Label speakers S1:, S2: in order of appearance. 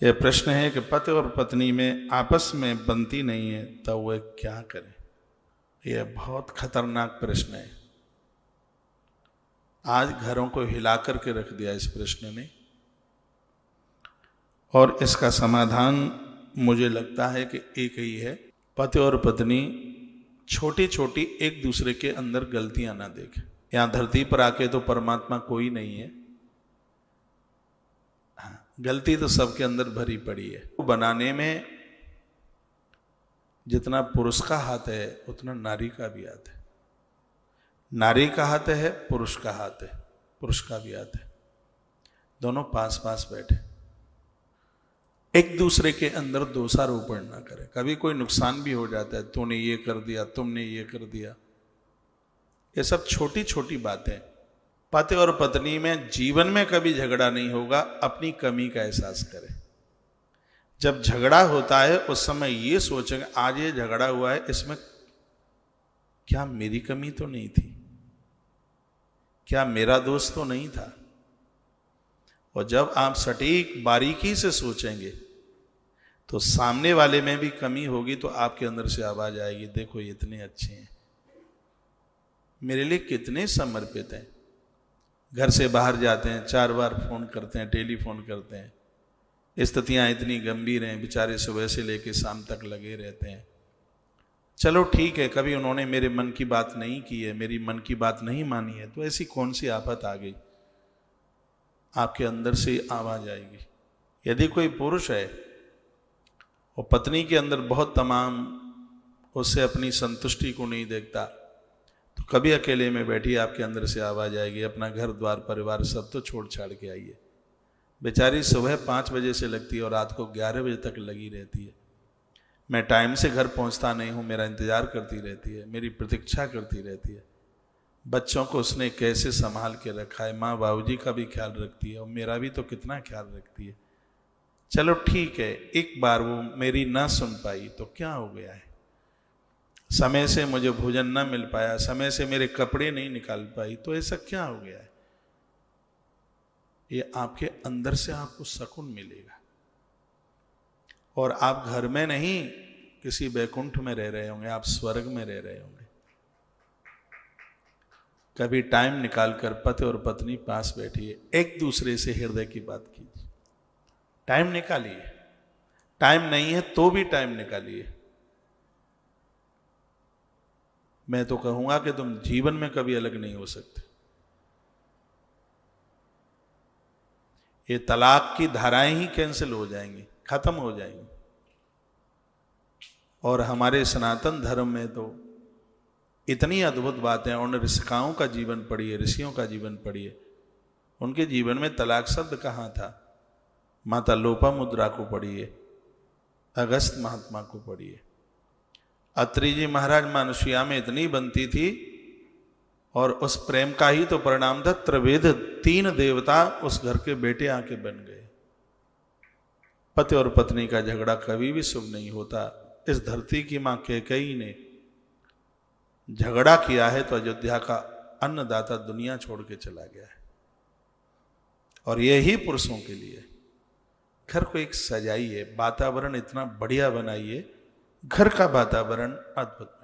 S1: यह प्रश्न है कि पति और पत्नी में आपस में बनती नहीं है तो वह क्या करें। यह बहुत खतरनाक प्रश्न है। आज घरों को हिला करके रख दिया इस प्रश्न ने, और इसका समाधान मुझे लगता है कि एक ही है। पति और पत्नी छोटी छोटी एक दूसरे के अंदर गलतियां ना देखें। यहां धरती पर आके तो परमात्मा कोई नहीं है, गलती तो सबके अंदर भरी पड़ी है। बनाने में जितना पुरुष का हाथ है उतना नारी का भी हाथ है। नारी का हाथ है, पुरुष का हाथ है, पुरुष का भी हाथ है। दोनों पास पास बैठे, एक दूसरे के अंदर दोषारोपण ना करें। कभी कोई नुकसान भी हो जाता है, तूने ये कर दिया, तुमने ये कर दिया, ये सब छोटी छोटी बातें। पति और पत्नी में जीवन में कभी झगड़ा नहीं होगा, अपनी कमी का एहसास करें। जब झगड़ा होता है उस समय ये सोचेंगे आज ये झगड़ा हुआ है, इसमें क्या मेरी कमी तो नहीं थी, क्या मेरा दोष तो नहीं था। और जब आप सटीक बारीकी से सोचेंगे तो सामने वाले में भी कमी होगी, तो आपके अंदर से आवाज आएगी, देखो ये इतने अच्छे हैं, मेरे लिए कितने समर्पित हैं। घर से बाहर जाते हैं, 4 बार फोन करते हैं, टेलीफोन करते हैं, स्थितियां इतनी गंभीर हैं, बेचारे सुबह से लेकर शाम तक लगे रहते हैं। चलो ठीक है, कभी उन्होंने मेरे मन की बात नहीं की है, मेरी मन की बात नहीं मानी है, तो ऐसी कौन सी आफत आ गई, आपके अंदर से आवाज आएगी। यदि कोई पुरुष है और पत्नी के अंदर बहुत तमाम उससे अपनी संतुष्टि को नहीं देखता, तो कभी अकेले में बैठी आपके अंदर से आवाज आएगी, अपना घर द्वार परिवार सब तो छोड़ छाड़ के आइए। बेचारी सुबह 5 बजे से लगती है और रात को 11 बजे तक लगी रहती है। मैं टाइम से घर पहुंचता नहीं हूं, मेरा इंतजार करती रहती है, मेरी प्रतीक्षा करती रहती है। बच्चों को उसने कैसे संभाल के रखा है, माँ बाबूजी का भी ख्याल रखती है और मेरा भी तो कितना ख्याल रखती है। चलो ठीक है, एक बार वो मेरी ना सुन पाई तो क्या हो गया है, समय से मुझे भोजन ना मिल पाया, समय से मेरे कपड़े नहीं निकाल पाई, तो ऐसा क्या हो गया है। ये आपके अंदर से आपको सुकून मिलेगा, और आप घर में नहीं किसी बैकुंठ में रह रहे होंगे, आप स्वर्ग में रह रहे होंगे। कभी टाइम निकालकर पति और पत्नी पास बैठिए, एक दूसरे से हृदय की बात कीजिए। टाइम निकालिए, टाइम नहीं है तो भी टाइम निकालिए। मैं तो कहूंगा कि तुम जीवन में कभी अलग नहीं हो सकते। ये तलाक की धाराएं ही कैंसिल हो जाएंगी, खत्म हो जाएंगी। और हमारे सनातन धर्म में तो इतनी अद्भुत बातें, उन ऋषिकाओं का जीवन पढ़िए, ऋषियों का जीवन पढ़िए, उनके जीवन में तलाक शब्द कहाँ था। माता लोपामुद्रा को पढ़िए, अगस्त महात्मा को पढ़िए। अत्रि जी महाराज मानुषिया में इतनी बनती थी, और उस प्रेम का ही तो परिणाम था, त्रिवेद 3 देवता उस घर के बेटे आके बन गए। पति और पत्नी का झगड़ा कभी भी शुभ नहीं होता। इस धरती की मां कैकेयी ने झगड़ा किया है तो अयोध्या का अन्नदाता दुनिया छोड़ के चला गया है। और यही पुरुषों के लिए घर को एक सजाइए, वातावरण इतना बढ़िया बनाइए, घर का वातावरण अद्भुत।